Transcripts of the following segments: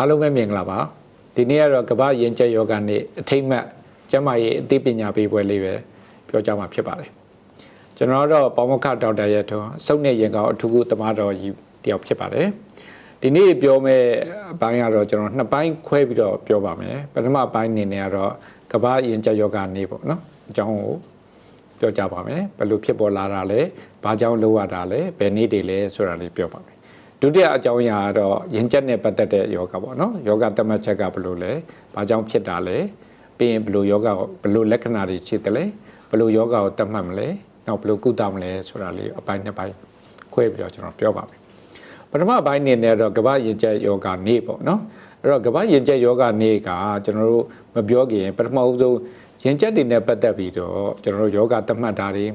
အားလုံးပဲမြင်လာပါဒီနေ့ကတော့ကမ္ဘာယဉ်ကျေးယောဂနေ့အထိတ်မှတ်ကျမကြီးအသိပညာပေးပွဲလေးပဲပြောကြမှာဖြစ်ပါတယ်ကျွန်တော်တော့ပေါမခဒေါက်တာရဲထွန်းစုံနဲ့ရင်ကောင်အထူးသမားတော်ကြီးတယောက်ဖြစ်ပါတယ်ဒီနေ့ပြောမယ့်အပိုင်းကတော့ကျွန်တော်နှစ်ပိုင်းခွဲပြီးတော့ပြောပါမယ်ပထမပိုင်းအနေနဲ့ကတော့ကမ္ဘာယဉ်ကျေးယောဂနေ့ပေါ့နော်အကြောင်းကိုပြောကြပါမယ်ဘယ်လိုဖြစ်ပေါ်လာတာလဲဘာကြောင့်လုပ်ရတာလဲဘယ်နေ့တွေလဲဆိုတာလေးပြောပါမယ်ဒုတိယအကြောင်းအရာကတော့ယဉ်ကျေးနဲ့ပတ်သက်တဲ့ယောဂပေါ့နော်ယောဂသတ်မှတ်ချက်ကဘယ်လိုလဲဘာကြောင့်ဖြစ်တာလဲပြီးရင်ဘယ်လိုယောဂကိုဘယ်လိုလက္ခဏာတွေရှိတယ်လဲဘယ်လိုယောဂကိုသတ်မှတ်မလဲနောက်ဘယ်လိုကုသမလဲဆိုတာလေးအပိုင်းနှစ်ပိုင်းခွဲပြီးတော့ကျွန်တော်ပြောပါမယ်ပထမပိုင်းအနေနဲ့တော့ကမ္ဘာယဉ်ကျေးယောဂနေ့ပေါ့နော်အဲ့တော့ကမ္ဘာယဉ်ကျေးယောဂနေ့ကကျွန်တော်တို့မပြောခင်ပထမဦးဆုံးယဉ်ကျေးတွေနဲ့ပတ်သက်ပြီးတော့ကျွန်တော်တို့ယောဂသတ်မှတ်တာတွေ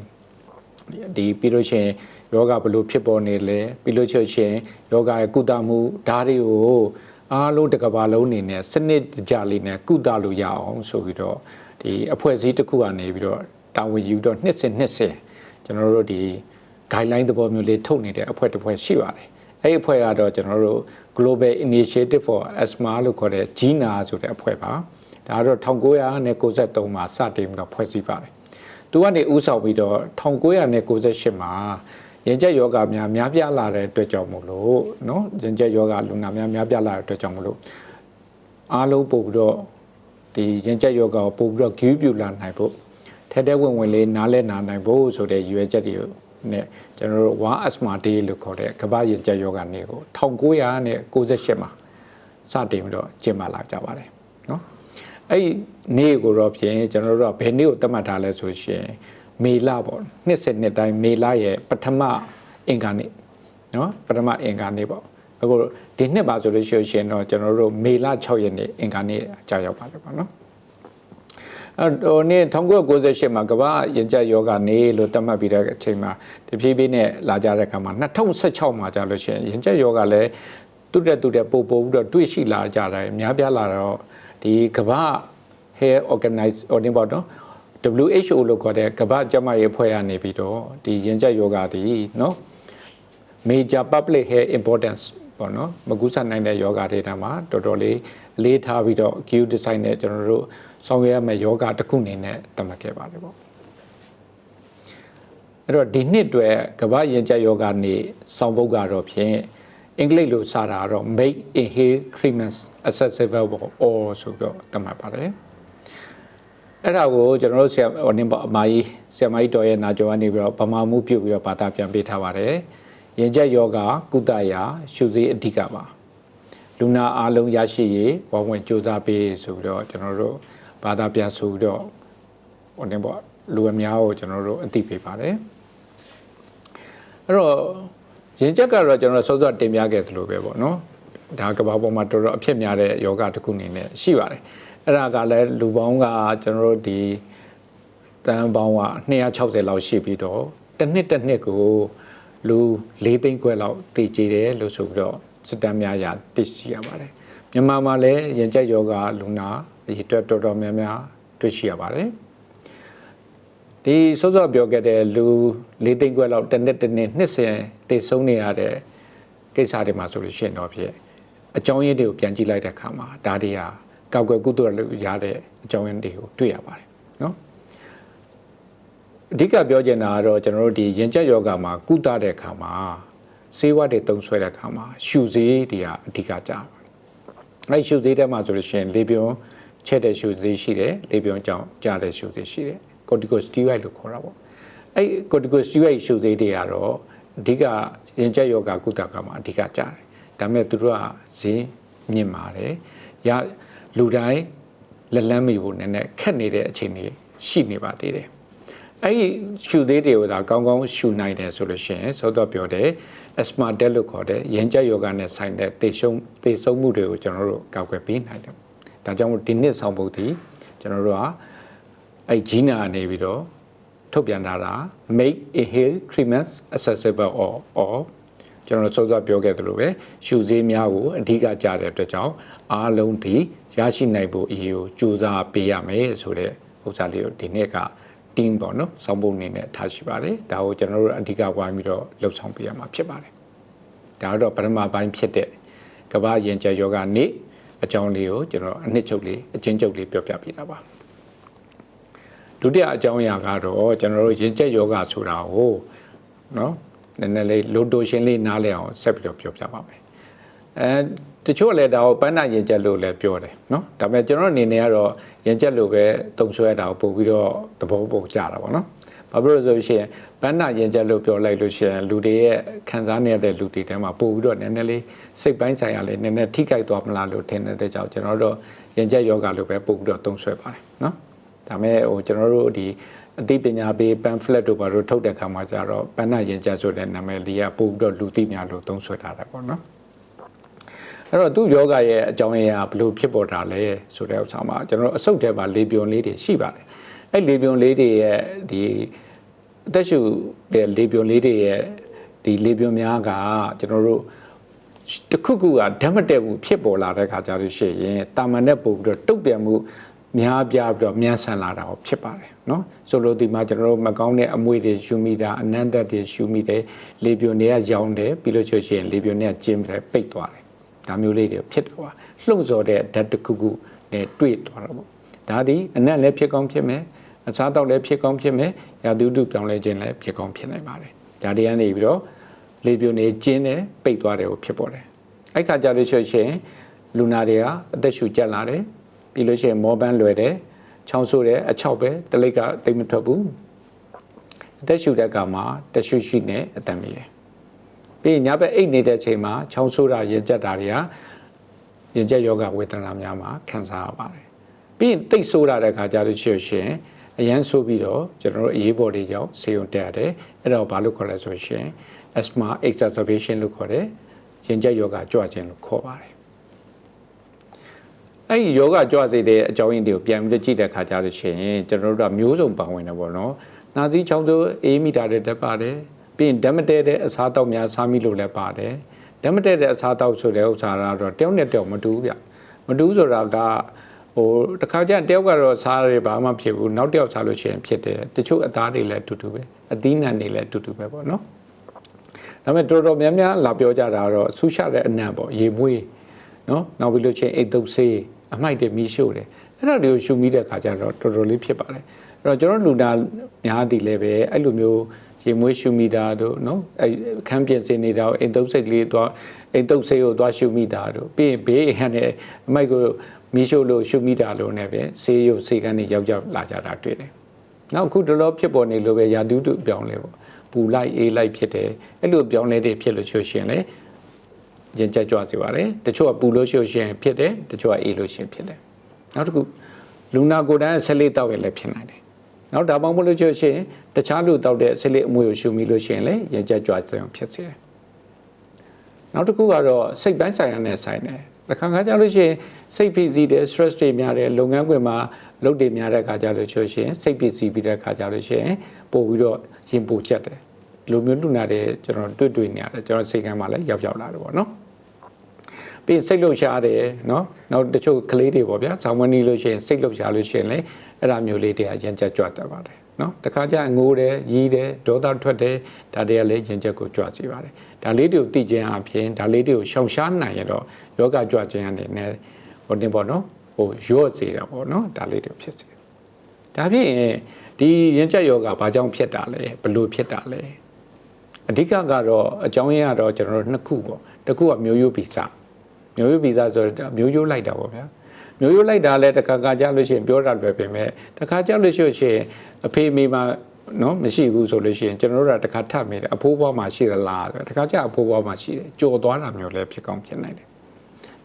ဒီပြီးလို့ရှိရင်ယောဂဘယ်လိုဖြစ်ပေါ်နေလဲပြီးလို့ချင်းယောဂရဲ့ကုသမှုဓာတ်တွေကိုအားလုံးတစ်ကမ္ဘာလုံးအနေနဲ့စနစ်တကျလေးနဲ့ကုသလို့ရအောင်ဆိုပြီးတော့ဒီအဖွဲ့အစည်းတစ်ခုကနေပြီးတော့တာဝန်ယူတော့နှစ်စဉ်ကျွန်တော်တို့ဒီ guideline သဘောမျိုးလေးထုတ်နေတဲ့အဖွဲ့တစ်ဖွဲ့ရှိပါတယ်အဲ့ဒီအဖွဲ့ကတော့ကျွန်တော်တို့ Global Initiative for Asthma လို့ခေါ်တဲ့ GINA ဆိုတဲ့အဖွဲ့ပါဒါကတော့1993မှာစတင်ပြီးတော့ဖွဲ့စည်းပါတယ်သူကနေဥဆောင်ပြီးတော့1998မှာယဉ်ကျေးယောဂများပြားလာတဲ့အတွက်ကြောင့်မို့လို့เนาะယဉ်ကျေးယောဂလူနာများပြားလာတဲ့အတွက်ကြောင့်မို့လို့အားလုံးပို့ပြီးတော့ဒီယဉ်ကျေးယောဂကိုပို့ပြီးတော့ဂရုပြုလာနိုင်ဖို့ထဲထဲဝင်လေးနားလဲနာနိုင်ဖို့ဆိုတဲ့ရွေးချက်တွေနဲ့ကျွန်တော်တို့ One Asthma Day လို့ခေါ်တဲ့ကမ္ဘာယဉ်ကျေးယောဂနေ့ကို1998မှာစတင်ပြီးတော့ကျင်းပလာကြပါတယ်เนาะအဲ့နေ့ကိုတော့ဖြင့်ကျွန်တော်တို့ကဘယ်နေ့ကိုသတ်မှတ်ထားလဲဆိုရှင်မေလပေါ့နှစ်စဉ်နှစ်တိုင်းမေလရဲ့ပထမအင်္ဂါနေ့နော်ပထမအင်္ဂါနေ့ပေါ့အခုဒီနှစ်ပါဆိုလို့ရှိရင်တော့ကျွန်တော်တို့မေလ6ရက်နေ့အင်္ဂါနေ့ကြာရောက်ပါလေပေါ့နော်ဟိုနေ့1998မှာကမ္ဘာယဉ်ကျေးယောဂနေ့လို့သတ်မှတ်ပြီးတဲ့အချိန်မှာတဖြည်းဖြည်းနဲ့လာကြတဲ့အခါမှာ2016မှာကြာလို့ရှိရင်ယဉ်ကျေးယောဂလည်းတူတဲ့ပို့ပြီးတော့တွေ့ရှိလာကြတယ်များပြားလာတော့ဒီကမ္ဘာ Health Organization ပေါ့နော်WHO လို့ခေါ်တဲ့ကမ္ဘာ့ကျန်းမာရေးအဖွဲ့ကနေပြီးတော့ဒီယဉ်ကျေးယောဂဒီเนาะ Major Public Health Importance ပေါ့နော်မကူးစက်နိုင်တဲ့ယောဂတွေမှာတော်တော်လေးလေးထားပြီးတော့ Q design နဲ့ကျွန်တော်တို့ဆောင်ရွက်ရမယ့်ယောဂတစ်ခုအနေနဲ့သတ်မှတ်ခဲ့ပါတယ်ပေါ့အဲ့တော့ဒီနှစ်အတွက်ကမ္ဘာ့ယဉ်ကျေးယောဂနေ့ဆောင်ပုဒ်ကတော့ဖြင့်အင်္ဂလိပ်လိုစာတာတော့ Make Inhale Treatments Accessible for All ဆိုတော့သတ်မှတ်ပါတယ်အဲ့ဒါကိုကျွန်တော်တို့ဆရာအမကြီးတော်ရဲ့နာကျော်ကနေပြီးတော့ဗမာမှုပြုတ်ပြီးတော့ဘာသာပြန်ပေးထားပါတယ်ယဉ်ကျေးယောဂကုသရာရှုစေးအဓိကပါလူနာအားလုံးရရှိရေးဝဝင်စ조사ပေးဆိုပြီးတော့ကျွန်တော်တို့ဘာသာပြန်ဆိုပြီးတော့လူအများကိုကျွန်တော်တို့အသိပေးပါတယ်အဲ့တော့ယဉ်ကျေးကတော့ကျွန်တော်စောစောတင်ပြခဲ့သလိုပဲပေါ့နော်ဒါကမ္ဘာပေါ်မှာတော်တော်အဖြစ်များတဲ့ယောဂတစ်ခုအနေနဲ့ရှိပါတယ်အဲ့ဒါကလည်းလူပေါင်းကကျွန်တော်တို့ဒီတန်းပေါင်းက260လောက်ရှိပြီးတော့တစ်နှစ်ကိုလူ4သိန်းခွဲလောက်တည်ကြည်တယ်လို့ဆိုပြီးတော့စစ်တမ်းများသိရှိရပါတယ်မြန်မာမှာလည်းယဉ်ကျေးယောဂလူနာဒီအတွက်တော်တော်များများတွေ့ရှိရပါတယ်ဒီစောစောပြောခဲ့တဲ့လူ4သိန်းခွဲလောက်တစ်နှစ်စဉ်တည်ဆုံးနေရတဲ့ကိစ္စတွေမှာဆိုလို့ရှိရင်တော့ဖြစ်အကြောင်းရင်းတွေကိုပြန်ကြည့်လိုက်တဲ့အခါမှာဒါတွေဟာကောက်ွယ်ကုသလို့ရတဲ့အကြောင်းရင်းတွေကိုတွေ့ရပါတယ်နော်အဓိကပြောချင်တာကတော့ကျွန်တော်တို့ဒီယဉ်ကျေးယောဂမှာကုသတဲ့အခါမှာဆေးဝါးတွေသုံးဆွဲတဲ့အခါမှာရှုဆေးတွေကအဓိကကြပါတယ်အဲ့ရှုဆေးထဲမှာဆိုလို့ရှိရင်လေပြွန်ချက်တဲ့ရှုဆေးရှိတယ်လေပြွန်ကြောင့်ကြားတဲ့ရှုဆေးရှိတယ်ကိုတီကိုစတီရိုက်လို့ခေါ်တာပေါ့အဲ့ကိုတီကိုစတီရိုက်ရှုဆေးတွေကတော့အဓိကယဉ်ကျေးယောဂကုသကမှာအဓိကကြတယ်ဒါပေမဲ့သူတို့ကဈေးမြင့်ပါတယ်လူတိုင်းလက်လန်းမိဖို့နည်းနည်းခက်နေတဲ့အခြေအနေရှိနေပါသေးတယ်အဲ့ဒီရှုသေးတွေကိုသာကောင်းကောင်းရှုနိုင်တယ်ဆိုလို့ရှိရင်သောတော့ပြောတဲ့ asthma death လို့ခေါ်တဲ့ယဉ်ကျေးယောဂနဲ့ဆိုင်တဲ့သေဆုံးမှုတွေကိုကျွန်တော်တို့ကောက်ွယ်ပေးနိုင်တယ်ဒါကြောင့်ဒီနှစ်ဆောင်ပုဒ်ဒီကျွန်တော်တို့ကအဲ့ GINA ကနေပြီးတော့ထုတ်ပြန်ထားတာ Make Inhale Treatments Accessible or ကျွန်တော်စောစောပြောခဲ့သလိုပဲရှုဆေးများကိုအဓိကကြတဲ့အတွက်ကြောင့်အားလုံးဒီရရှိနိုင်ဖို့အရေးကိုစူးစမ်းပေးရမယ်ဆိုတဲ့ဥစ္စာလေးကိုဒီနေ့က team ပေါ့နော်စောင့်ဖို့အနေနဲ့ထားရှိပါတယ်ဒါကိုကျွန်တော်တို့အဓိကဝိုင်းပြီးတော့လှုပ်ဆောင်ပေးရမှာဖြစ်ပါတယ်ဒါတော့ပထမပိုင်းဖြစ်တဲ့ကမ္ဘာယဉ်ကျေးယောဂနေ့ အကြောင်းလေးကိုကျွန်တော်အနှစ်ချုပ်လေးအချင်းချုပ်လေးပြောပြပေးတာပါဒုတိယအကြောင်းအရာကတော့ကျွန်တော်တို့ရင်ကျက်ယောဂဆိုတာကိုနော်နည်းနည်းလေးလိုတိုရှင်းလေးနားလည်အောင်ဆက်ပြီးတော့ပြောပြပါမယ်တချို့လည်းဒါကိုပန်းနာရင်ကျက်လို့လည်းပြောတယ်နော်ဒါပေမဲ့ကျွန်တော်အနေနဲ့ကတော့ရင်ကျက်လို့ပဲတုံဆွဲတာကိုပို့ပြီးတော့သဘောပေါက်ကြတာပေါ့နော်ဘာဖြစ်လို့ဆိုရှင်ပန်းနာရင်ကျက်လို့ပြောလိုက်လို့ရှင်လူတွေရဲ့ခံစားနေတဲ့လူတွေထဲမှာပို့ပြီးတော့နည်းနည်းလေးစိတ်ပိုင်းဆိုင်ရာလေးနည်းနည်းထိခိုက်သွားမလားလို့ထင်တဲ့ကြောင့်ကျွန်တော်တို့ရင်ကျက်ယောဂလို့ပဲပို့ပြီးတော့တုံဆွဲပါတယ်နော်ဒါမဲ့ကျွန်တော်တို့ဒီအသိပညာပေး pamphlet တို့ဘာလို့ထုတ်တဲ့ခါမှာကျတော့ပန်းနာရင်ကျက်ဆိုတဲ့နာမည်လေးကပို့ပြီးတော့လူသိများလို့တုံဆွဲထားတာပေါ့နော်အဲ့တော့သူ့ယောဂရဲ့အကြောင်းအရာဘလို့ဖြစ်ပေါ်တာလဲဆိုတဲ့ဥစ္စာမှာကျွန်တော်အဆုတ်ထဲမှာလေပြွန်လေးတွေရှိပါတယ်အဲ့လေပြွန်လေးတွေရဲ့ဒီအသက်ရှူတဲ့လေပြွန်လေးတွေရဲ့ဒီလေပြွန်များကကျွန်တော်တို့တခုခုကဓာတ်မတည့်ဘူးဖြစ်ပေါ်လာတဲ့ခါကျလို့ရှိရင်တာမန်နဲ့ပို့ပြီးတော့တုတ်ပြန်မှုများပြားပြီးတော့မြန်ဆန်လာတာဖြစ်ပါတယ်နော်ဆိုလိုဒီမှာကျွန်တော်တို့မကောင်းတဲ့အမွေတွေရှူမိတာအနန္တတွေရှူမိတယ်လေပြွန်တွေကရောင်းတယ်ပြီးလို့ရှိရင်လေပြွန်တွေကကျင်းပြီးပိတ်သွားတယ်ဒါမျိုးလေးတွေဖြစ်သွားလှုပ်ဆော်တဲ့ဓာတ်တစ်ခုခုနဲ့တွေ့သွားတာပေါ့ဒါဒီအနက်လည်းဖြစ်ကောင်းဖြစ်မယ်အစားတောက်လည်းဖြစ်ကောင်းဖြစ်မယ်ရာသီဥတုပြောင်းလဲခြင်းလည်းဖြစ်ကောင်းဖြစ်နိုင်ပါတယ်ဒါတွေကနေပြီးတော့လေပြွန်တွေကျင်းတယ်ပိတ်သွားတယ်ကိုဖြစ်ပေါ်တယ်အဲ့ခါကြလို့ရှိရင်လူနာတွေကအသက်ရှူကျက်လာတယ်ပြီးလို့ရှိရင်မောပန်းလွယ်တယ်ချောင်းဆိုးတယ်အချောက်ပဲတလိပ်ကတိတ်မထွက်ဘူးအသက်ရှူတဲ့အခါမှာတရှုရှိနဲ့အတန်မီတယ်ပြီးညဘက်အိတ်နေတဲ့အချိန်မှာချောင်းဆိုးတာရင်ကျက်တာတွေကရင်ကျက်ယောဂဝေဒနာများမှာခံစားရပါတယ်ပြီးရင်တိတ်ဆိုးတာတဲ့ခါကျလို့ရှိရင်အရန်ဆိုးပြီးတော့ကျွန်တော်တို့အရေးပေါ်တွေကြောင့်ဆေးရုံတက်ရတယ်အဲ့တော့ဘာလို့ခေါ်လဲဆိုရှင် asthma exacerbation လို့ခေါ်တယ်ရင်ကျက်ယောဂကြွခြင်းလို့ခေါ်ပါတယ်အဲ့ဒီယောဂကြွစေတဲ့အကြောင်းရင်းတွေကိုပြန်ပြီးကြည့်တဲ့ခါကျလို့ရှိရင်ကျွန်တော်တို့ကမျိုးစုံပါဝင်တယ်ပေါ့နော်နာသီချောင်းဆိုးအေးမိတာတွေတက်ပါတယ်ပြီးရင်ဓာတ်မတည့်တဲ့အစားတောက်များစားမိလို့လည်းပါတယ်ဓာတ်မတည့်တဲ့အစားတောက်ဆိုတဲ့ဥစ္စာကတော့တယောက်နဲ့တယောက်မတူဘူးဗျမတူဆိုတာကတခါကျတယောက်ကတော့စားရတယ်ဘာမှဖြစ်ဘူးနောက်တယောက်စားလို့ရှိရင်ဖြစ်တယ်တချို့အသားတွေလည်းအတူတူပဲအသီးနှံတွေလည်းအတူတူပဲပေါ့နော်ဒါပေမဲ့တော်တော်များများလာပြောကြတာကတော့ဆူရှာတဲ့အနံ့ပေါ့ရေမွေးနော်နောက်ပြီးလို့ရှိရင်အိတ်သုတ်ဆေးအမိုက်တွေမီးရှို့တယ်အဲ့ဒါတွေကိုရှုမိတဲ့ခါကျတော့တော်တော်လေးဖြစ်ပါတယ်အဲ့တော့ကျွန်တော်လူနာများတည်လည်းပဲအဲ့လိုမျိုးရေမွေးရှုမိတာတို့နော်အဲ့ခန်းပြင်စင်နေတာအိမ်သုတ်စိတ်လေးသွားအိမ်သုတ်ဆေးကိုသွားရှုမိတာတို့ပြီးရင်ဘေးဟန်နဲ့အမိုက်ကိုမီးရှို့လို့ရှုမိတာလို့နဲ့ပဲဆေးရုပ်ဆေးကန်းတွေရောက်လာကြတာတွေ့တယ်နောက်အခုတလောဖြစ်ပေါ်နေလို့ပဲရာသီဥတုပြောင်းလဲပေါ့ပူလိုက်အေးလိုက်ဖြစ်တယ်အဲ့လိုပြောင်းလဲတွေဖြစ်လို့ရှိရင်လေရင်ကျက်ကြွစေပါတယ်တချို့ကပူလို့ရှိရင်ဖြစ်တယ်တချို့ကအေးလို့ရှိရင်ဖြစ်တယ်နောက်တစ်ခုလူနာကိုယ်တိုင်ဆက်လက်တောက်ရလည်းဖြစ်နိုင်တယ်နောက်ဒါပေါင်းမလို့ရှိရင်တခြားလူတောက်တဲ့ဆက်လက်အမွေကိုရှုမိလို့ရှိရင်လေရင်ကျက်ကြွစေအောင်ဖြစ်စေတယ်နောက်တစ်ခုကတော့စိတ်ပိုင်းဆိုင်ရာနဲ့ဆိုင်တယ်တခါခါကြလို့ရှိရင်စိတ်ဖိစီးတယ် stress တွေများတယ်လုပ်ငန်းခွင်မှာလုပ်တွေများတဲ့ခါကြလို့ရှိရင်စိတ်ဖိစီးပြီးတဲ့ခါကြလို့ရှိရင်ပို့ပြီးတော့ရင်ပိုချက်တယ်လူမျိုးလူနာတွေကျွန်တော်တွေ့နေရတယ်ကျွန်တော်စိတ်ကမ်းမှာလည်းရောက်လာတယ်ပေါ့နော်ပြီးစိတ်လှုပ်ရှားတယ်နော်နောက်တချို့ကလေးတွေပေါ့ဗျာဆောင်းမနေလို့ရှိရင်စိတ်လှုပ်ရှားလို့ရှိရင်လည်းအဲ့ဒါမျိုးလေးတွေကရင်ကျက်ကြွတတ်ပါတယ်နော်တခါကျငိုတယ်ရီးတယ်ဒေါသထွက်တယ်ဒါတွေကလည်းရင်ကျက်ကိုကြွစေပါတယ်ဒါလေးတွေကိုသိခြင်းအပြင်ဒါလေးတွေကိုရှောင်ရှားနိုင်ရတော့ယောဂကြွခြင်းအနေနဲ့ဟိုတင်ပေါ့နော်ရော့စေတာပေါ့နော်ဒါလေးတွေဖြစ်စေဒါဖြင့်ဒီရင်ကျက်ယောဂဘာကြောင့်ဖြစ်တာလဲဘလို့ဖြစ်တာလဲအဓိကကတော့အကြောင်းရင်းကတော့ကျွန်တော်တို့နှစ်ခုပေါ့တစ်ခုကမျိုးရိုးဗီဇမျိုးရိုးဗီဇဆိုတော့မျိုးရိုးလိုက်တာပေါ့ဗျာမျိုးရိုးလိုက်တာလဲတခါခါကြလို့ရှိရင်ပြောတာလွယ်ပေမဲ့တခါကြလို့ရှိရင်အဖေမေမှာနော်မရှိဘူးဆိုလို့ရှိရင်ကျွန်တော်တို့ကတခါထပ်မိတယ်အဖိုးဘွားမှာရှိသလားတခါကြအဖိုးဘွားမှာရှိတယ်ကြော်သွားတာမျိုးလည်းဖြစ်ကောင်းဖြစ်နိုင်တယ်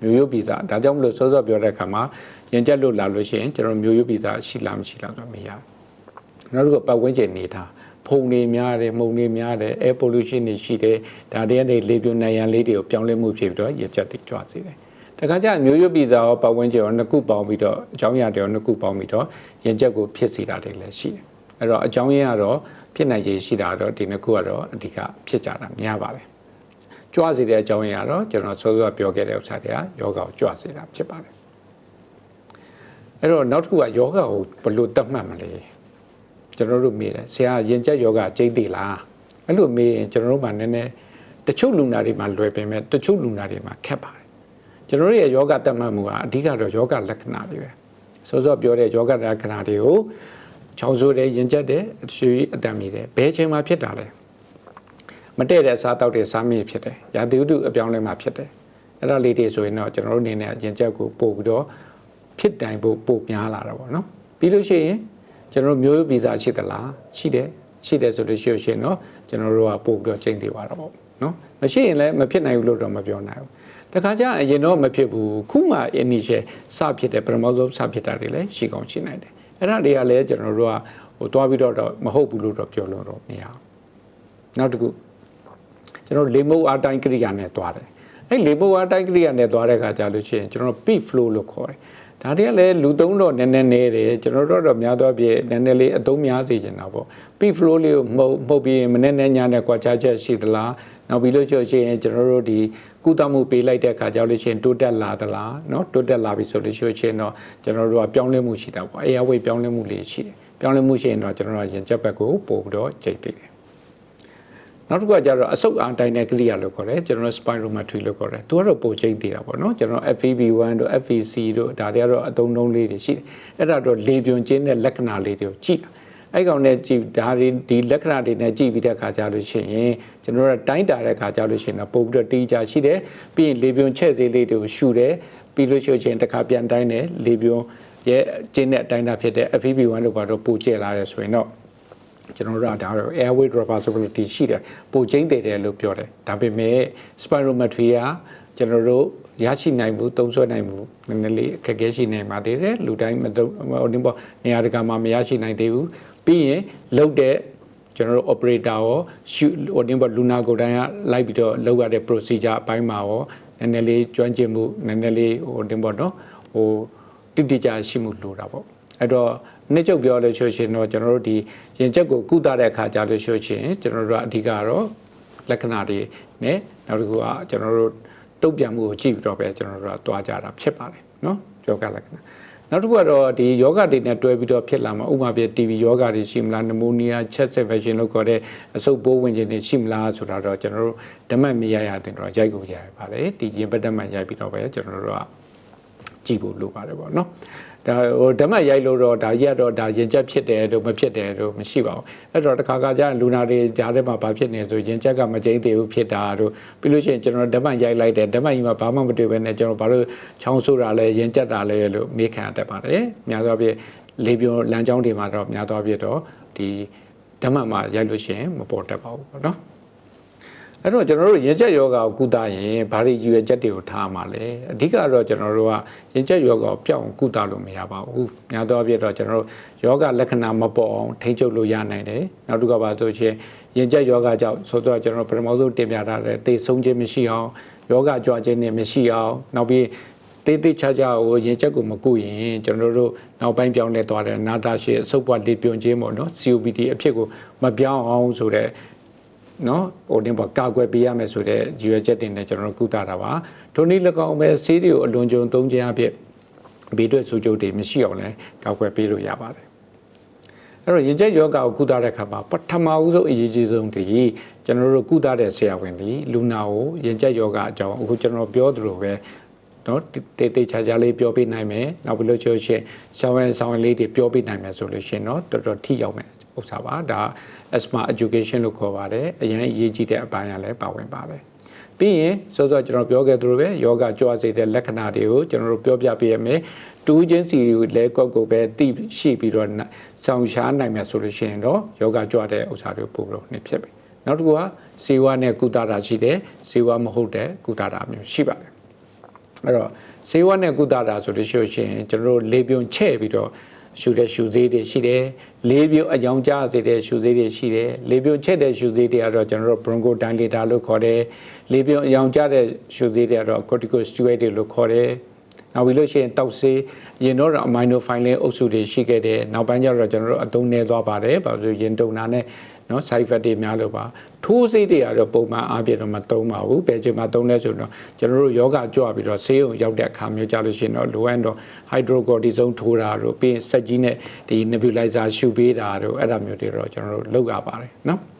မျိုးရိုးဗီဇဒါကြောင့်မလို့စောစောပြောတဲ့အခါမှာရင်ကျက်လို့လာလို့ရှိရင်ကျွန်တော်မျိုးရိုးဗီဇရှိလားမရှိလားဆိုတော့မရဘူးနောက်တစ်ခုပတ်ဝန်းကျင်နေတာဖုန်တွေများတယ်မှုန်တွေများတယ် air pollution တွေရှိတယ်ဒါတွေကနေလေပြွန်နိုင်ရန်လေးတွေကိုပြောင်းလဲမှုဖြစ်ပြီးတော့ရင်ကျက်တွေကြွစေတယ်တခါကျမျိုးရိုးဗီဇရောပတ်ဝန်းကျင်ရောနှစ်ခုပေါင်းပြီးတော့အကြောင်းအရာတွေရောနှစ်ခုပေါင်းပြီးတော့ရင်ကျက်ကိုဖြစ်စေတာတွေလည်းရှိတယ်အဲ့တော့အကြောင်းရင်းကတော့ဖြစ်နိုင်ခြေရှိတာတော့ဒီနှစ်ခုကတော့အဓိကဖြစ်ကြတာများပါတယ်ကြွစေတဲ့အကြောင်းရင်းကတော့ကျွန်တော်စောစောပြောခဲ့တဲ့ဥစ္စာတွေကယောဂကိုကြွစေတာဖြစ်ပါတယ်အဲ့တော့နောက်တစ်ခုကယောဂကိုဘယ်လိုသတ်မှတ်မလဲကျွန်တော်တို့မေးတယ်ဆရာရင်ကျက်ယောဂကျိတ်တိလားအဲ့လိုမေးရင်ကျွန်တော်တို့မှနည်းနည်းတချို့လူနာတွေမှာလွယ်ပေမဲ့တချို့လူနာတွေမှာခက်ပါတယ် ကျွန်တော်တို့ရဲ့ယောဂတတ်မှတ်မှုကအဓိကတော့ယောဂလက္ခဏာတွေပဲစောစောပြောတဲ့ယောဂလက္ခဏာတွေကိုချောင်းဆိုးတယ်ရင်ကျက်တယ်ရှူအတန်မြည်တယ်ဘယ်ချိန်မှဖြစ်တာလဲမတည့်တဲ့အစားတောက်တဲ့စားမိဖြစ်တယ်ရာသီဥတုအပြောင်းလဲမှဖြစ်တယ်အဲ့ဒါလေးတွေဆိုရင်တော့ကျွန်တော်တို့အနေနဲ့ရင်ကျက်ကိုပို့ပြီးတော့ဖြစ်တိုင်ဖို့ပို့များလာတာပေါ့နော်ပြီးလို့ရှိရင်ကျွန်တော်တို့မျိုးရိုးဗီဇရှိသလားရှိတယ်ဆိုလို့ရှိရင်တော့ကျွန်တော်တို့ကပို့ပြီးတော့ချိန်သေးပါတော့ပေါ့နော်မရှိရင်လည်းမဖြစ်နိုင်ဘူးလို့တော့မပြောနိုင်ဘူးတခါကျအရင်တော့မဖြစ်ဘူးခုမှ initial စဖြစ်တယ်ပထမဆုံးစဖြစ်တာတွေလည်းရှိကောင်းရှိနိုင်တယ်အဲ့ဒါတွေကလည်းကျွန်တော်တို့ကတွားပြီးတော့မဟုတ်ဘူးလို့တော့ပြောလို့တော့မရဘူးနောက်တစ်ခုကျွန်တော်လေမုတ်အားတိုင်းကိရိယာနဲ့တွားတယ်အဲ့လေမုတ်အားတိုင်းကိရိယာနဲ့တွားတဲ့အခါကျလို့ရှိရင်ကျွန်တော် peak flow လို့ခေါ်တယ်ဒါတွေကလည်းလူသုံးတော့နည်းနည်းနေတယ်ကျွန်တော်တို့တော့များသောအားဖြင့်နည်းနည်းလေးအသုံးများစေချင်တာပေါ့ peak flow လေးကိုမှုတ်ပြီးမနေ့နဲ့ညနဲ့ကွာခြားချက်ရှိသလားနောက်ပြီးလို့ရှိရင်ကျွန်တော်တို့ဒီကုသမှုပေးလိုက်တဲ့အခါကျလို့ရှိရင်တိုးတက်လာသလားเนาะတိုးတက်လာပြီဆိုလို့ရှိရင်တော့ကျွန်တော်တို့ကပြောင်းလဲမှုရှိတာပေါ့ airway ပြောင်းလဲမှုလေးရှိတယ်ပြောင်းလဲမှုရှိရင်တော့ကျွန်တော်တို့ရင်ကျက်ဘက်ကိုပို့ပြီးတော့ချိန်သိတယ်နောက်တစ်ခုကကျတော့အဆုတ်အားတိုင်းတဲ့ကိရိယာလို့ခေါ်တယ်ကျွန်တော်တို့ spirometry လို့ခေါ်တယ်သူကတော့ပို့ချိန်သိတာပေါ့နော်ကျွန်တော် FEV1 တို့ FVC တို့ဒါတွေကတော့အသုံးနှုန်းလေးတွေရှိတယ်အဲ့ဒါတော့လေပြွန်ခြင်းတဲ့လက္ခဏာလေးတွေကိုကြည့်အဲ့ကောင်နဲ့ကြည့်ဒါတွေဒီလက္ခဏာတွေနဲ့ကြည့်ပြီးတဲ့အခါကျလို့ရှိရင်ကျွန်တော်တို့တိုင်းတာတဲ့အခါကျလို့ရှိရင်တော့ပို့ပြီးတော့တီးကြရှိတယ်ပြီးရင်လေပြွန်ချက်သေးလေးတွေကိုရှူတယ်ပြီးလို့ရှိရင်တစ်ခါပြန်တိုင်းတယ်လေပြွန်ရဲ့ကျင်းတဲ့အတိုင်းတာဖြစ်တဲ့ FEV1 တို့ဘာလို့ပို့ကျလာရဲဆိုရင်တော့ကျွန်တော်တို့ကဒါတော့ airway reversibility ရှိတယ်ပို့ချင်းတည်တယ်လို့ပြောတယ်ဒါပေမဲ့ spirometry ကကျွန်တော်တို့ရရှိနိုင်မှုသုံးစွဲနိုင်မှုနည်းနည်းလေးအခက်အခဲရှိနေပါသေးတယ်လူတိုင်းမတော့ဒီပေါ်နေရာတကာမှာမရရှိနိုင်သေးဘူးပြီးရင်လုတ်တဲ့ကျွန်တော်တို့ operator ရောဒီပေါ်လူနာကိုယ်တိုင်ကလိုက်ပြီးတော့လုပ်ရတဲ့ procedure အပိုင်းမှာရောနည်းနည်းလေးကျွမ်းကျင်မှုနည်းနည်းလေးဒီပေါ်တော့တိတိကျရှိမှုလိုတာပေါ့အဲ့တော့နှစ်ချုပ်ပြောလို့ရှိရင်တော့ကျွန်တော်တို့ဒီရင်ချက်ကိုကုသတဲ့အခါကြာလို့ရှိရင်ကျွန်တော်တို့ကအဓိကတော့လက္ခဏာတွေနဲ့နောက်တစ်ခုကကျွန်တော်တို့တုတ်ပြန်မှုကိုကြည့်ပြီးတော့ပဲကျွန်တော်တို့ကတွားကြတာဖြစ်ပါတယ်နော်ယောဂလက္ခဏာနောက်တစ်ခုကတော့ဒီယောဂတွေနဲ့တွဲပြီးတော့ဖြစ်လာမှာဥပမာပြ TB ယောဂတွေရှိမလားနမိုနီးယား chest infection လို့ခေါ်တဲ့အဆုတ်ပိုးဝင်ခြင်းတွေရှိမလားဆိုတာတော့ကျွန်တော်တို့ဓမ္မမရရတဲ့တော့ရိုက်ကိုရရပါတယ်ဒီရင်ပတ်သက်မှရိုက်ပြီးတော့ပဲကျွန်တော်တို့ကကြည့်ဖို့လိုပါတယ်ပေါ့နော်ဒါဓမ္မရိုက်လို့တော့ဒါကြီးကတော့ဒါရင်ကျက်ဖြစ်တယ်လို့မဖြစ်တယ်လို့မရှိပါဘူးအဲ့တော့တစ်ခါခါကျရင်လူနာတွေကြားထဲမှာဘာဖြစ်နေဆိုရင်ကျက်ကမကျိန်းသေးဘူးဖြစ်တာတို့ပြီးလို့ရှိရင်ကျွန်တော်ဓမ္မရိုက်လိုက်တယ်ဓမ္မကြီးမှာဘာမှမတွေ့ဘဲနဲ့ကျွန်တော်ဘာလို့ချောင်းဆိုးတာလဲရင်ကျက်တာလဲလို့မေးခံရတတ်ပါတယ်များသောအားဖြင့်လေပြွန်လမ်းကြောင်းတွေမှာတော့များသောအားဖြင့်တော့ဒီဓမ္မမှာရိုက်လို့ရှိရင်မပေါ်တတ်ပါဘူးပေါ့နော်အဲ့တော့ကျွန်တော်တို့ရင်ကျက်ယောဂကိုကုသရင်ဘာတွေရွယ်ချက်တွေကိုထားမှာလဲအဓိကတော့ကျွန်တော်တို့ကရင်ကျက်ယောဂကိုပြောင်းကုသလို့မရပါဘူးများသောအားဖြင့်တော့ကျွန်တော်တို့ယောဂလက္ခဏာမပေါ်အောင်ထိန်းချုပ်လို့ရနိုင်တယ်နောက်တစ်ခါပါဆိုရင်ရင်ကျက်ယောဂကြောင့်ဆိုတော့ကျွန်တော်တို့ပထမဆုံးတင်ပြထားတဲ့သေဆုံးခြင်းမရှိအောင်ယောဂကြွခြင်းတွေမရှိအောင်နောက်ပြီးတေးသေးချာချာကိုရင်ကျက်ကိုမကုရင်ကျွန်တော်တို့နောက်ပိုင်းပြောင်းလဲသွားတဲ့နာတာရှည်အဆုတ်ပွားလေပြွန်ခြင်းပေါ့နော် COPD အဖြစ်ကိုမပြောင်းအောင်ဆိုတဲ့နော်ဒီပေါ်ကာကွယ်ပေးရမယ်ဆိုတဲ့ရည်ရွယ်ချက်တင်နဲ့ကျွန်တော်တို့ကုသတာပါထိုနည်း၎င်းပဲဆေးတွေကိုအလွန်ကြုံသုံးခြင်းအဖြစ်ဘေးထွက်ဆိုးကျိုးတွေမရှိအောင်လဲကာကွယ်ပေးလို့ရပါတယ်အဲ့တော့ရင်ကျက်ယောဂကိုကုသတဲ့အခါမှာပထမဦးဆုံးအရေးကြီးဆုံးတည်းကျွန်တော်တို့ကုသတဲ့ဆရာဝန်ဒီလူနာကိုရင်ကျက်ယောဂအကြောင်းအခုကျွန်တော်ပြောသလိုပဲနော်တေးချာချာလေးပြောပြနိုင်မယ်နောက်ပြီးလို့ရှိရင်ဆောင်းလေးတွေပြောပြနိုင်မယ်ဆိုလို့ရှိရင်တော့တော်တော်ထိရောက်မယ်ဥစ္စာပါဒါ asthma education လို့ခေါ်ပါတယ်အရင်အရေးကြီးတဲ့အပိုင်းကလည်းပါဝင်ပါတယ်ပြီးရင်ဆိုတော့ကျွန်တော်ပြောခဲ့သလိုပဲယောဂကြွစေတဲ့လက္ခဏာတွေကိုကျွန်တော်တို့ပြောပြပေးရမယ်တူးချင်းစီလဲကောက်ကိုပဲတိရှိပြီးတော့ဆောင်ရှားနိုင်မယ်ဆိုလို့ရှိရင်တော့ယောဂကြွတဲ့ဥစ္စာတွေပို့ပြီးတော့နှစ်ဖြစ်ပြီနောက်တစ်ခုကဇေဝနဲ့ကုသတာရှိတယ်ဇေဝမဟုတ်တဲ့ကုသတာမျိုးရှိပါတယ်အဲ့တော့ဇေဝနဲ့ကုသတာဆိုလို့ရှိရင်ကျွန်တော်တို့လေပြွန်ချဲ့ပြီးတော့ရှူတဲ့ရှူသေးတွေရှိတယ်လေပြွန်အကြောင်းကြားစေတဲ့ရှူသေးတွေရှိတယ်လေပြွန်ချက်တဲ့ရှူသေးတွေကတော့ကျွန်တော်တို့ bronchodilator လို့ခေါ်တယ်လေပြွန်အကြောင်းကြားတဲ့ရှူသေးတွေကတော့ corticosteroid တွေလို့ခေါ်တယ်နောက်ပြီးလို့ရှိရင်တောက်ဆေးရင်တော့ aminophylline အုပ်စုတွေရှိခဲ့တယ်နောက်ပိုင်းကျတော့ကျွန်တော်တို့အသုံးနည်းသွားပါတယ်ဘာလို့ရင်တုံနာနဲ့ နော် side effect တွေများလို့ပါထိုးဆေးတွေကတော့ပုံမှန်အားဖြင့်တော့မသုံးပါဘူးဘယ်ချိန်မှာသုံးလဲဆိုတော့ကျွန်တော်တို့ယောဂကြွပြီးတော့ဆေးရုံရောက်တဲ့အခါမျိုးကြလို့ရှိရင်တော့လိုအပ်တော့ hydrocortisone ထိုးတာတို့ပြီးစက်ကြီးနဲ့ဒီ nebulizer ရှူပေးတာတို့အဲ့ဒါမျိုးတွေတော့ကျွန်တော်တို့လုပ်ရပါတယ်နော်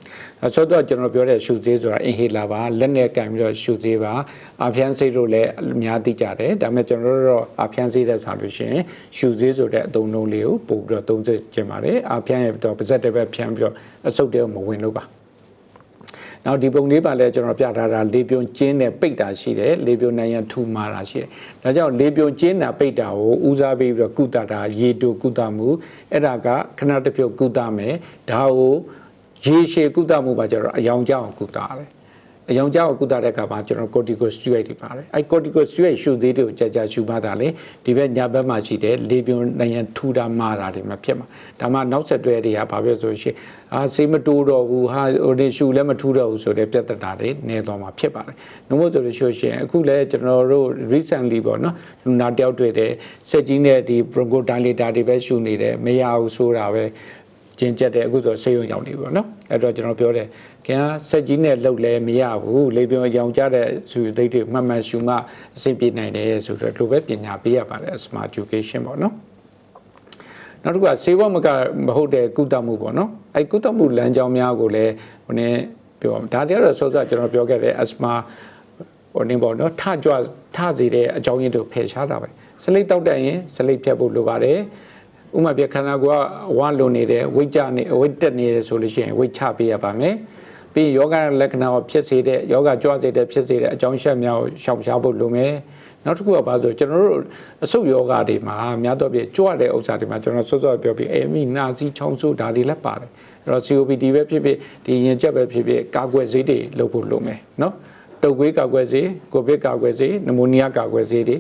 ဆိုတော့ကျွန်တော်ပြောတဲ့ရှူသေးဆိုတာ inhaler ပါလက်နဲ့ကင်ပြီးတော့ရှူသေးပါအာဖျန်းဆေးတို့လည်းအများသိကြတယ်ဒါပေမဲ့ကျွန်တော်တို့တော့အာဖျန်းဆေးတဲ့ဆိုလို့ရှိရင်ရှူသေးဆိုတဲ့အသုံးလုံးလေးကိုပို့ပြီးတော့သုံးစေချင်ပါတယ်အာဖျန်းရဲ့တော့ပါဇက်တစ်ဘက်ဖြန်းပြီးတော့အဆုတ်တဲမဝင်လို့ပါနောက်ဒီပုံလေးပါလဲကျွန်တော်ပြထားတာလေပြုံကျင်းနဲ့ပိတ်တာရှိတယ်လေပြုံနိုင်ရန်ထူမာတာရှိတယ်ဒါကြောင့်လေပြုံကျင်းတာပိတ်တာကိုဦးစားပေးပြီးတော့ကုသတာရေတူကုသမှုအဲ့ဒါကခဏတစ်ပြုတ်ကုသမယ်ဒါကိုရေရှည်ကုသမှုပါကျတော့အယောင်ကြောင်ကုသရတယ်အယောင်ကြောင်ကုသတဲ့အခါမှာကျွန်တော် corticosteroid တွေပါတယ်အဲ corticosteroid ရှုသေးတွေကိုကြာကြာရှုမှသာလေဒီဘက်ညာဘက်မှာရှိတဲ့လေပြုံနိုင်ရန်ထူတာမာတာတွေမှာဖြစ်မှာဒါမှနောက်ဆက်တွဲတွေကဘာဖြစ်ဆိုရှင်ဆေးမတိုးတော့ဘူးဟာဟိုဒီရှူလည်းမထူတော့ဘူးဆိုတဲ့ပြဿနာတွေနေသွားမှာဖြစ်ပါတယ်နှမို့ဆိုလို့ရှိရင်အခုလည်းကျွန်တော်တို့ recently ပေါ့နော်လူနာတယောက်တွေ့တယ်စက်ကြီးနဲ့ဒီ bronchodilator တွေပဲရှူနေတယ်မရဘူးဆိုတာပဲကျင်းကျက်တယ်အခုဆိုဆေးရုံရောက်နေပြီပေါ့နော်အဲ့တော့ကျွန်တော်ပြောတယ်ခင်ဗျာစက်ကြီးနဲ့လှုပ်လဲမရဘူးလေပြုံရောင်ကြတဲ့သူသိတွေမှတ်မှန်ရှုမှအဆင်ပြေနိုင်တယ်ဆိုတော့လိုပဲပညာပေးရပါတယ် smart education ပေါ့နော်နောက်တစ်ခုကဆေးဝါးမဟုတ်တဲ့ကုသမှုပေါ့နော်အဲကုသမှုလမ်းကြောင်းများကိုလည်းဟိုနည်းပြောဒါတည်းကတော့စောစောကျွန်တော်ပြောခဲ့တဲ့ asthma ဟိုနည်းပေါ့နော်ထစေတဲ့အကြောင်းရင်းတို့ဖယ်ရှားတာပဲစလိတ်တောက်တဲ့ရင်စလိတ်ဖြတ်ဖို့လိုပါတယ်ဥမာပြခန္ဓာကိုယ်ကဝါလုံနေတယ်ဝိတ်ကြနေဝိတ်တက်နေတယ်ဆိုလို့ရှိရင်ဝိတ်ချပေးရပါမယ်ပြီးယောဂလက္ခဏာကိုဖြစ်စေတဲ့ယောဂကြွစေတဲ့ဖြစ်စေတဲ့အကြောင်းချက်များကိုရှောင်ရှားဖို့လိုမယ်နောက်တစ်ခုကဘာဆိုကျွန်တော်တို့အဆုတ်ယောဂတွေမှာများတော့ပြကြွတဲ့ဥစ္စာတွေမှာကျွန်တော်စောစောပြောပြီးမိနာစီချောင်းဆိုးဒါတွေလည်းပါတယ်အဲ့တော့ COPD ပဲဖြစ်ဖြစ်ဒီရင်ကျက်ပဲဖြစ်ဖြစ်ကာကွယ်ဆေးတွေလုပ်ဖို့လိုမယ်နော်တုပ်ကွေးကာကွယ်ဆေးကိုဗစ်ကာကွယ်ဆေးနမိုးနီးယားကာကွယ်ဆေးတွေ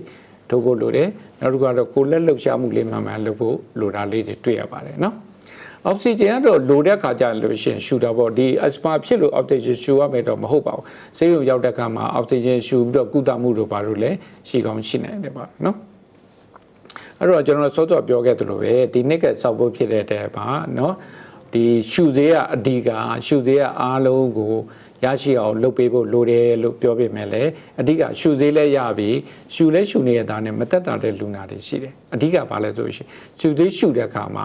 ထုတ်ဖို့လိုတယ်နောက်တစ်ခုကတော့ကိုယ်လက်လှုပ်ရှားမှုလေးမှန်မှန်လုပ်ဖို့လိုတာလေးတွေတွေ့ရပါတယ်နော်အောက်ဆီဂျင်ကတော့လိုတဲ့ခါကျလို့ရှိရင်ရှူတာပေါ့ဒီအစပါဖြစ်လို့အောက်ဆီဂျင်ရှူရမယ်တော့မဟုတ်ပါဘူးဆေးရုံရောက်တဲ့ခါမှာအောက်ဆီဂျင်ရှူပြီးတော့ကုသမှုတို့ဘာလို့လဲရှိကောင်းရှိနိုင်တယ်ပါနော်အဲ့တော့ကျွန်တော်စောစောပြောခဲ့သလိုပဲဒီနှစ်ကစောက်ဖို့ဖြစ်တဲ့တဲ့ပါနော်ဒီရှူသေးကအဓိကရှူသေးကအားလုံးကိုရရှိအောင်လုပ်ပေးဖို့လိုတယ်လို့ပြောပြမယ်လေအဓိကရှူသေးလဲရပြီရှူလဲရှူနေရတာနဲ့မတက်တာတဲ့လူနာတွေရှိတယ်အဓိကဘာလဲဆိုရှင်ရှူသေးရှူတဲ့အခါမှာ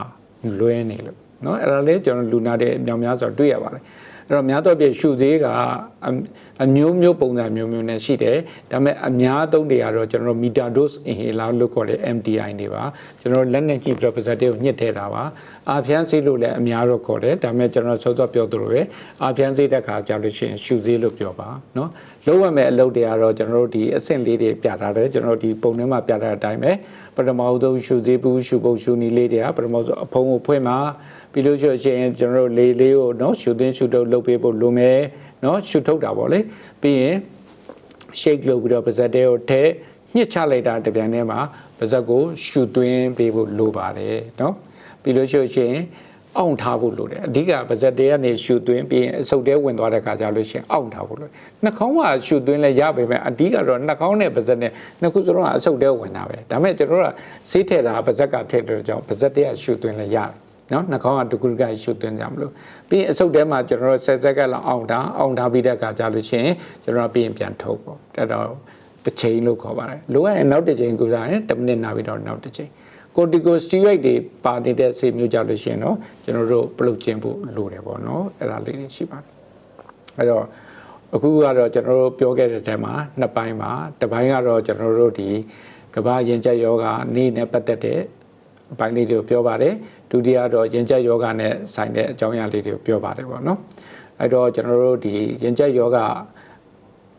လွဲနေလို့နော်အဲ့ဒါလေးကျွန်တော်လူနာတွေအများများဆိုတွေ့ရပါတယ်အဲ့တော့များတော့ပြရှုသေးကအမျိုးမျိုးပုံစံမျိုးမျိုးနဲ့ရှိတယ်ဒါပေမဲ့အများသုံးတွေကတော့ကျွန်တော် meter dose inhaler လို့ခေါ်တဲ့ MDI တွေပါကျွန်တော်လက်နဲ့ကြည့်ပြီးတော့ပါဇက်တွေကိုညှစ်ထဲတာပါအာဖျန်းဆေးလို့လည်းအများတော့ခေါ်တယ်ဒါပေမဲ့ကျွန်တော်စောစောပြောသလိုပဲအာဖျန်းဆေးတဲ့ခါကြာလို့ရှိရင်ရှုသေးလို့ပြောပါနော်လုံးဝမဲ့အလုပ်တွေကတော့ကျွန်တော်တို့ဒီအဆင့်လေးတွေပြထားတယ်ကျွန်တော်ဒီပုံထဲမှာပြထားတဲ့အတိုင်းပဲပထမဆုံးရှုသေးဘူးရှုပုတ်ရှုနည်းလေးတွေကပထမဆုံးအဖုံးကိုဖွင့်မှာပြီးလို့ရှိရင်ကျွန်တော်တို့လေးကိုနော်ရှုသွင်းရှုထုတ်လုပ်ပေးဖို့လိုမယ်နော်ရှုထုတ်တာပေါ့လေပြီးရင် shake လုပ်ပြီးတော့ပါဇက်တွေကိုထည့်ညှစ်ချလိုက်တာတပြန်ထဲမှာပါဇက်ကိုရှုသွင်းပေးဖို့လိုပါတယ်နော်ပြီးလို့ရှိရင်အောင့်ထားဖို့လိုတယ်အဓိကပါဇက်တွေကနေရှုသွင်းပြီးရင်အဆုတ်ထဲဝင်သွားတဲ့ခါကျလို့ရှိရင်အောင့်ထားဖို့လိုနှာခေါင်းကရှုသွင်းလဲရပါပဲအဓိကတော့နှာခေါင်းနဲ့ပါဇက်နဲ့နှစ်ခုစလုံးကအဆုတ်ထဲဝင်တာပဲဒါပေမဲ့ကျွန်တော်တို့ကဆေးထည့်တာပါဇက်ကထည့်တဲ့ကြောင့်ပါဇက်တွေကရှုသွင်းလဲရတယ်နော်နှာခေါင်းကတကူတကရှုသွင်းကြမလို့ပြီးရင်အဆုတ်ထဲမှာကျွန်တော်တို့ဆက်ဆက်ကလောက်အောင်ထားပြီးတဲ့အခါကျလို့ရှိရင်ကျွန်တော်ပြီးရင်ပြန်ထုတ်ပေါ့အဲ့တော့တစ်ချိန်လို့ခေါ်ပါတယ်လိုအပ်ရင်နောက်တစ်ချိန်ကုစားရင်10မိနစ်နာပြီးတော့နောက်တစ်ချိန် corticosteroid တွေပါနေတဲ့ဆေးမျိုးကြလို့ရှိရင်တော့ကျွန်တော်တို့ပလုတ်ကျင်းဖို့လိုတယ်ပေါ့နော်အဲ့ဒါလေးတွေရှိပါတယ်အဲ့တော့အခုကတော့ကျွန်တော်တို့ပြောခဲ့တဲ့အထဲမှာနှစ်ပိုင်းပါတစ်ပိုင်းကတော့ကျွန်တော်တို့ဒီကမ္ဘာရင်ကျက်ယောဂနေ့နဲ့ပတ်သက်တဲ့အပိုင်းလေးတွေကိုပြောပါတယ်ဒုတိယတော့ရင်ကျက်ယောဂနဲ့ဆိုင်တဲ့အကြောင်းအရာလေးတွေကိုပြောပါတယ်ပေါ့နော်အဲ့တော့ကျွန်တော်တို့ဒီရင်ကျက်ယောဂ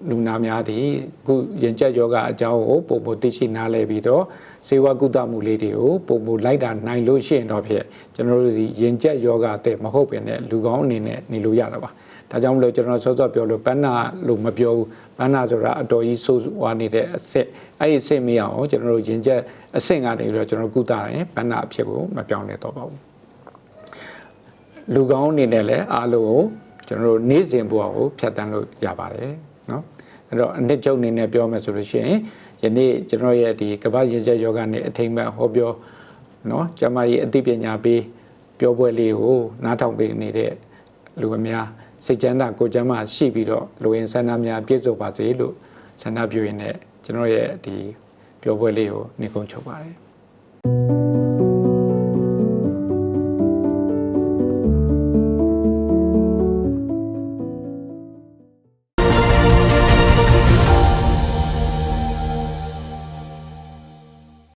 လူနာများသည်အခုရင်ကျက်ယောဂအကြောင်းကိုပုံပုံသိရှိနားလည်ပြီးတော့စေဝကုသမှုလေးတွေကိုပုံပုံလိုက်တာနိုင်လို့ရှိရင်တော့ဖြစ်ကျွန်တော်တို့ဒီရင်ကျက်ယောဂတဲ့မဟုတ်ပင်နဲ့လူကောင်းအနေနဲ့နေလို့ရတာပါဒါကြောင့်မလို့ကျွန်တော်စောစောပြောလို့ပန်းနာလို့မပြောဘူးပန်းနာဆိုတာအတော်ကြီးဆိုးဝါးနေတဲ့အဆင့်အဲ့ဒီအဆင့်မရအောင်ကျွန်တော်တို့ရင်ကျက်အဆင့်ကနေပြီးတော့ကျွန်တော်ကုသရင်ပန်းနာအဖြစ်ကိုမပြောင်းလဲတော့ပါဘူးလူကောင်းအနေနဲ့လည်းအားလုံးကိုကျွန်တော်တို့နေ့စဉ်ဘဝကိုဖြတ်တန်းလို့ရပါတယ်နော်အဲ့တော့အနှစ်ချုပ်အနေနဲ့ပြောမယ်ဆိုလို့ရှိရင်ယနေ့ကျွန်တော်ရဲ့ဒီကမ္ဘာရင်ကျက်ယောဂနဲ့အထိမ်းအမှတ်ဟောပြောနော်ကျမကြီးအသိပညာပေးပြောပွဲလေးကိုနားထောင်ပေးနေတဲ့ လူအများစိတ်ချမ်းသာကိုယ်ချမ်းသာရှိပြီးတော့လူရင်းဆန္ဒများပြည့်စုံပါစေလို့ဆန္ဒပြုရင်းနဲ့ကျွန်တော်ရဲ့ဒီပြောပွဲလေးကိုနေကုန်းချုပ်ပါတယ်